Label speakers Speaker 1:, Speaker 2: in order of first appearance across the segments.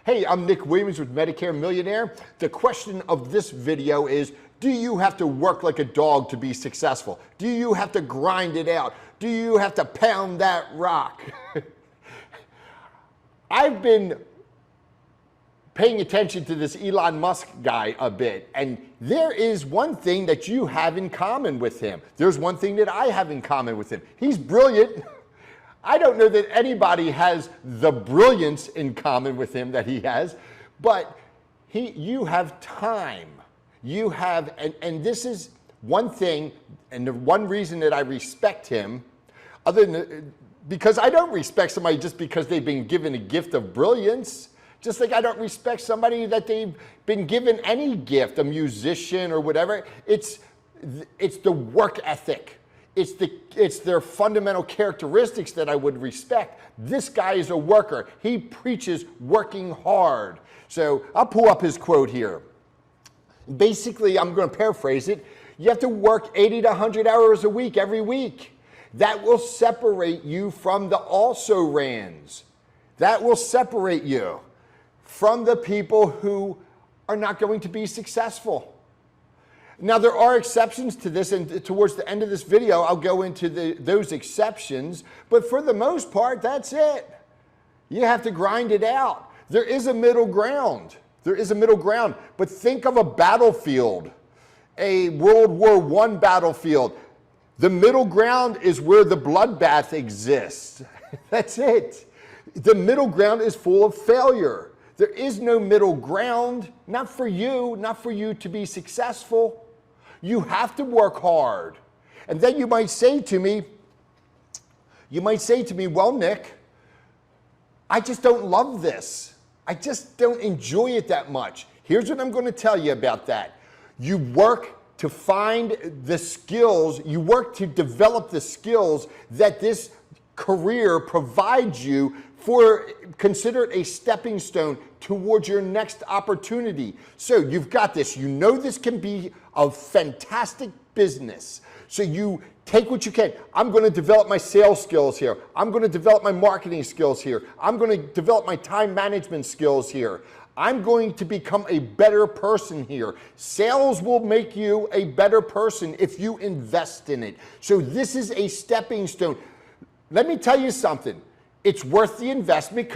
Speaker 1: Hey, I'm Nick Williams with Medicare Millionaire. The question of this video is, do you have to work like a dog to be successful? Do you have to grind it out? Do you have to pound that rock? I've been paying attention to this Elon Musk guy a bit, and there is one thing that you have in common with him. There's one thing that I have in common with him. He's brilliant. I don't know that anybody has the brilliance in common with him that he has, but you have time. You have, and this is one thing, and the one reason that I respect him, other than, because I don't respect somebody just because they've been given a gift of brilliance. Just like I don't respect somebody that they've been given any gift, a musician or whatever. It's the work ethic. It's their fundamental characteristics that I would respect. This guy is a worker. He preaches working hard. So I'll pull up his quote here. Basically, I'm going to paraphrase it. You have to work 80 to 100 hours a week every week. That will separate you from the also-rans. That will separate you from the people who are not going to be successful. Now, there are exceptions to this, and towards the end of this video, I'll go into those exceptions, but for the most part, that's it. You have to grind it out. There is a middle ground. There is a middle ground, but think of a battlefield, a World War I battlefield. The middle ground is where the bloodbath exists. That's it. The middle ground is full of failure. There is no middle ground, not for you to be successful. You have to work hard. And then you might say to me, well, Nick, I just don't love this. I just don't enjoy it that much. Here's what I'm going to tell you about that. You work to find the skills, you work to develop the skills that this career provides you for, consider it a stepping stone towards your next opportunity. So you've got this, you know this can be a fantastic business. So you take what you can. I'm going to develop my sales skills here. I'm going to develop my marketing skills here. I'm going to develop my time management skills here. I'm going to become a better person here. Sales will make you a better person if you invest in it. So this is a stepping stone. Let me tell you something. It's worth the investment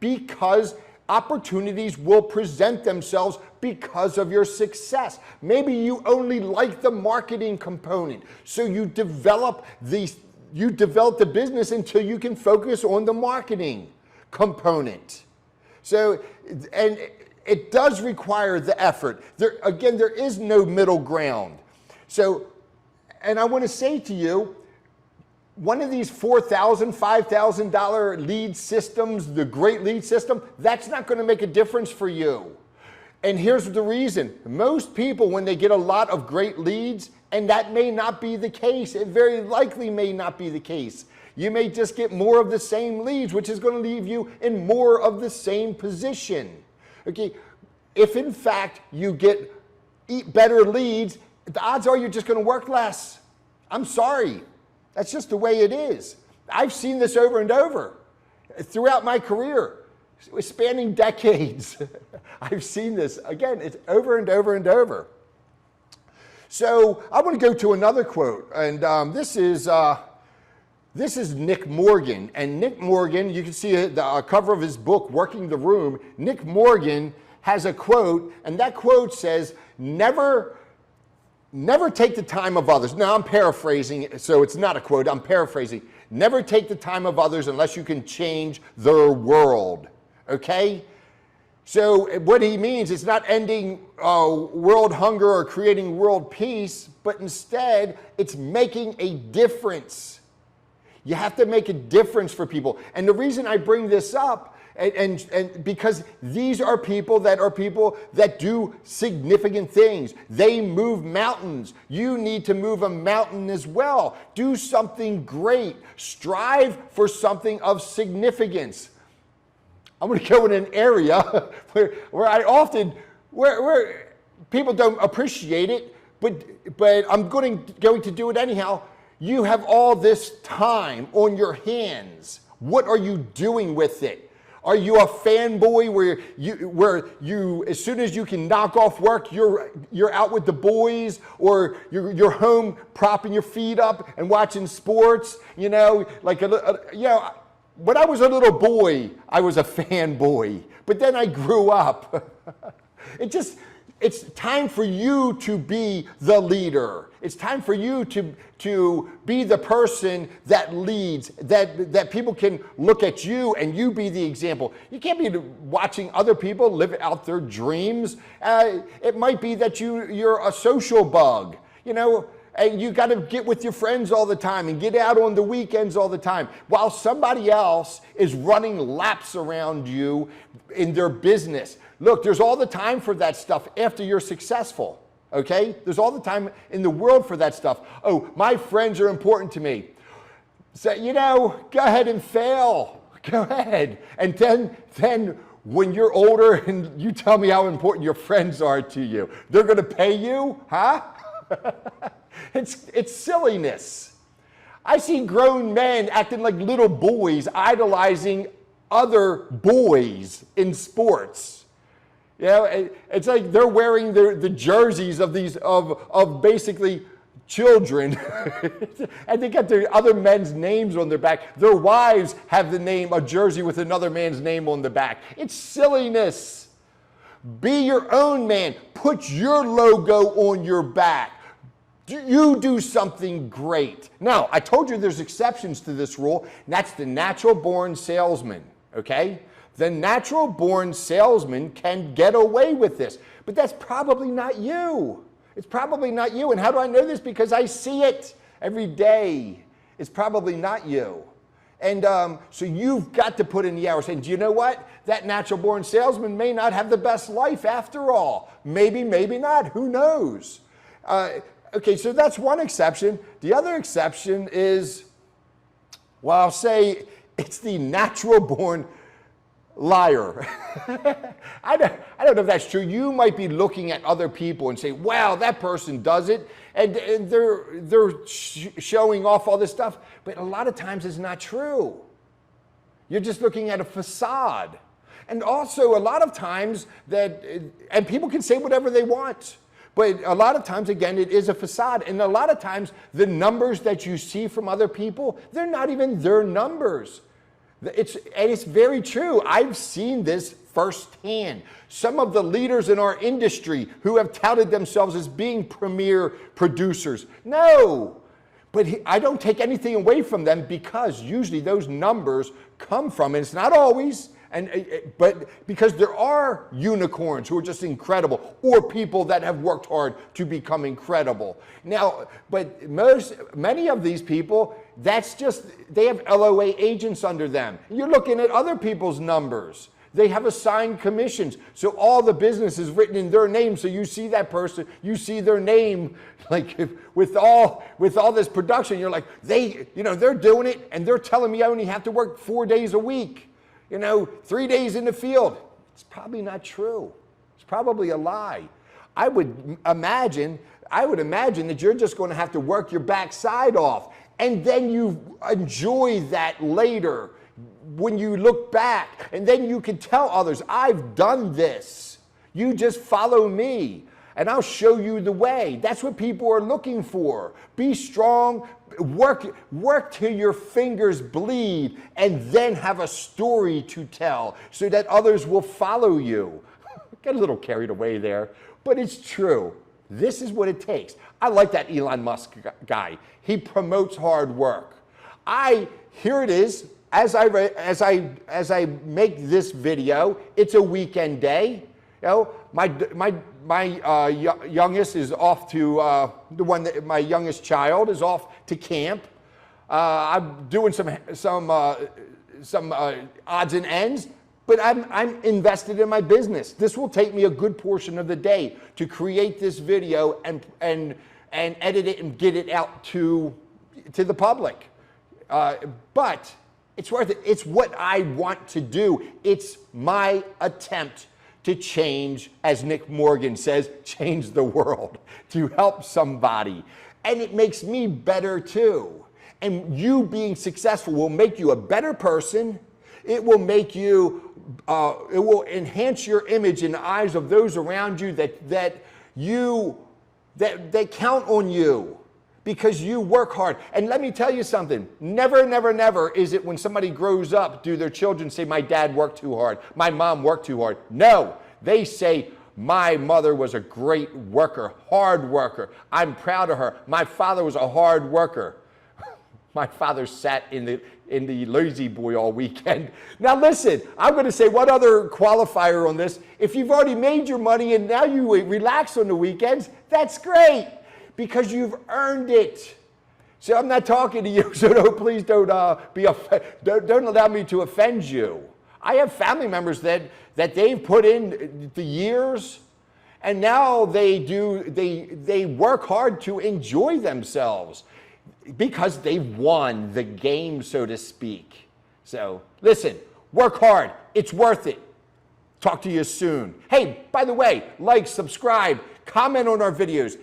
Speaker 1: because opportunities will present themselves because of your success. Maybe you only like the marketing component, so you develop the business until you can focus on the marketing component. So, and it does require the effort. There is no middle ground. So, and I want to say to you, one of these $4,000, $5,000 lead systems, the great lead system, that's not going to make a difference for you. And here's the reason. Most people, when they get a lot of great leads, and that may not be the case, it very likely may not be the case. You may just get more of the same leads, which is going to leave you in more of the same position. Okay, if in fact you get better leads, the odds are you're just going to work less. I'm sorry. That's just the way it is. I've seen this over and over throughout my career, spanning decades. I've seen this. Again, it's over and over and over. So I want to go to another quote, and this is Nick Morgan. And Nick Morgan, you can see the cover of his book, Working the Room. Nick Morgan has a quote, and that quote says, never take the time of others. Now I'm paraphrasing, so it's not a quote, I'm paraphrasing. Never take the time of others unless you can change their world, okay? So what he means is not ending world hunger or creating world peace, but instead it's making a difference. You have to make a difference for people. And the reason I bring this up, and because these are people that do significant things. They move mountains. You need to move a mountain as well. Do something great. Strive for something of significance. I'm going to go in an area where I often, where people don't appreciate it, but I'm going to do it anyhow. You have all this time on your hands. What are you doing with it? Are you a fanboy where you as soon as you can knock off work, you're out with the boys, or you're home propping your feet up and watching sports? You know, like when I was a little boy, I was a fanboy, but then I grew up. It's time for you to be the leader. It's time for you to be the person that leads, that people can look at you and you be the example. You can't be watching other people live out their dreams. It might be that you're a social bug, you know, and you got to get with your friends all the time and get out on the weekends all the time, while somebody else is running laps around you in their business. Look, there's all the time for that stuff after you're successful, okay? There's all the time in the world for that stuff. Oh, my friends are important to me. So, you know, go ahead and fail. Go ahead. And then when you're older and you tell me how important your friends are to you, they're going to pay you, huh? It's silliness. I see grown men acting like little boys, idolizing other boys in sports. You know, it's like they're wearing the jerseys of these of basically children, and they got their other men's names on their back. Their wives have a jersey with another man's name on the back. It's silliness. Be your own man. Put your logo on your back. You do something great. Now, I told you there's exceptions to this rule, and that's the natural-born salesman, okay? The natural-born salesman can get away with this, but that's probably not you. It's probably not you. And how do I know this? Because I see it every day. It's probably not you. And so you've got to put in the hours. And do you know what? That natural-born salesman may not have the best life after all. Maybe, maybe not. Who knows? Okay, so that's one exception. The other exception is, well, I'll say it's the natural-born liar. I don't know if that's true. You might be looking at other people and say, wow, that person does it, and they're showing off all this stuff, but a lot of times it's not true. You're just looking at a facade. And also a lot of times and people can say whatever they want, but a lot of times, again, it is a facade. And a lot of times the numbers that you see from other people, they're not even their numbers. It's very true. I've seen this firsthand. Some of the leaders in our industry who have touted themselves as being premier producers. No, but I don't take anything away from them, because usually those numbers come from, and it's not always, but because there are unicorns who are just incredible, or people that have worked hard to become incredible. Now, but many of these people, they have LOA agents under them. You're looking at other people's numbers. They have assigned commissions. So all the business is written in their name. So you see that person, you see their name, like with all this production, you're like, they're doing it, and they're telling me I only have to work 4 days a week. 3 days in the field. It's probably not true. It's probably a lie. I would imagine that you're just going to have to work your backside off, and then you enjoy that later when you look back, and then you can tell others, I've done this. You just follow me, and I'll show you the way. That's what people are looking for. Be strong, work till your fingers bleed, and then have a story to tell so that others will follow you. Get a little carried away there, but it's true. This is what it takes. I like that Elon Musk guy. He promotes hard work. Here it is. As I make this video, it's a weekend day. My youngest is off to my youngest child is off to camp. I'm doing some odds and ends, but I'm invested in my business. This will take me a good portion of the day to create this video and edit it and get it out to the public. But it's worth it. It's what I want to do. It's my attempt to change, as Nick Morgan says, change the world, to help somebody. And it makes me better too. And you being successful will make you a better person. It will make you enhance your image in the eyes of those around you that count on you because you work hard. And let me tell you something, never, never, never is it when somebody grows up, do their children say, my dad worked too hard, my mom worked too hard. No, they say, my mother was a great worker, hard worker. I'm proud of her. My father was a hard worker. My father sat in the lazy boy all weekend. Now listen, I'm going to say one other qualifier on this. If you've already made your money and now you relax on the weekends, that's great because you've earned it. So I'm not talking to you, so please don't allow me to offend you. I have family members that they've put in the years, and now they work hard to enjoy themselves because they've won the game, so to speak. So listen, work hard. It's worth it. Talk to you soon. Hey, by the way, like, subscribe, comment on our videos.